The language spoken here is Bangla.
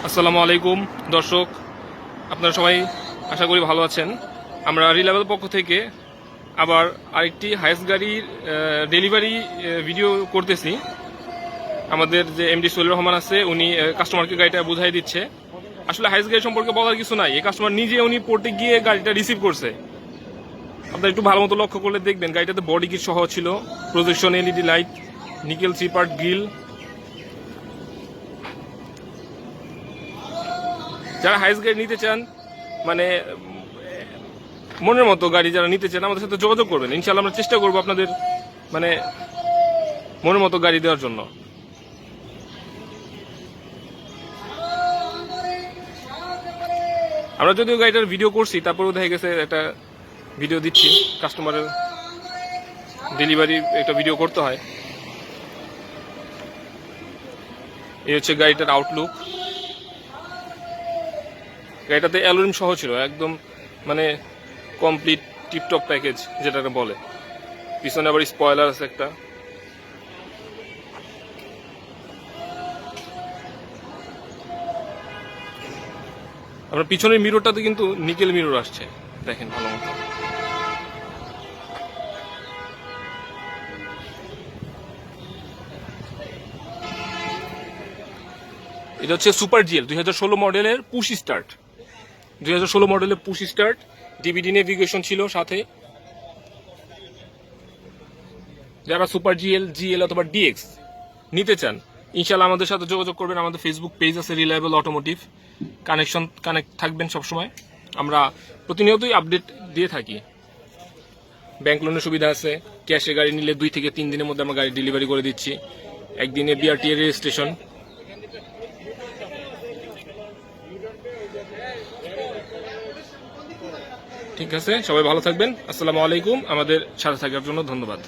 আসসালামু আলাইকুম দর্শক, আপনারা সবাই আশা করি ভালো আছেন। আমরা রিলায়েবল পক্ষ থেকে আবার আরেকটি হায়েস গাড়ির ডেলিভারি ভিডিও করতেছি। আমাদের যে এমডি সলির রহমান আছে, উনি কাস্টমারকে গাড়িটা বুঝাই দিচ্ছে। আসলে হায়েস গাড়ি সম্পর্কে বলার কিছু নাই, এই কাস্টমার নিজে উনি পোর্টে গিয়ে গাড়িটা রিসিভ করছে। আপনারা একটু ভালো মতো লক্ষ্য করলে দেখবেন গাড়িটাতে বডি কিট সহ ছিল, projection LED light, nickel 3 part grill. যারা হাইস গাড়ি নিতে চান, মানে মনের মতো গাড়ি যারা নিতে চান, আমাদের সাথে যোগাযোগ করবেন। ইনশাআল্লাহ আমরা চেষ্টা করবো আপনাদের মানে মনের মতো গাড়ি দেওয়ার জন্য। আমরা যদিও গাড়িটার ভিডিও করছি, তারপরেও দেখা গেছে একটা ভিডিও দিচ্ছি, কাস্টমারের ডেলিভারি একটা ভিডিও করতে হয়। এই হচ্ছে গাড়িটার আউটলুক। গাড়িটাতে অ্যালুমিনিয়াম সহ ছিল, একদম মানে কমপ্লিট টিপটপ প্যাকেজ যেটাকে বলে। পিছনে আবার স্পয়লার আছে একটা। আপনার পিছনের মিররটাতে কিন্তু নিকেল মিরর আসছে, দেখেন ভালো মতো। এটা হচ্ছে সুপার জিএল 2016 মডেলের পুশ স্টার্ট। 2016 মডেলের পুশ স্টার্ট, ডিভিডি নেভিগেশন ছিল সাথে। যারা সুপার জিএল অথবা ডিএক্স নিতে চান, ইনশাআল্লাহ আমাদের সাথে যোগাযোগ করবেন। আমাদের ফেসবুক পেজ আছে রিলায়েবল অটোমোটিভ, কানেক্ট থাকবেন সবসময়। আমরা প্রতিনিয়তই আপডেট দিয়ে থাকি। ব্যাংক লোনের সুবিধা আছে, ক্যাশে গাড়ি নিলে 2 থেকে 3 দিনের মধ্যে আমরা গাড়ি ডেলিভারি করে দিচ্ছি। একদিনে বিআরটি এর রেজিস্ট্রেশন। ঠিক আছে, সবাই ভালো থাকবেন। আসসালামু আলাইকুম। আমাদের সাথে থাকার জন্য ধন্যবাদ।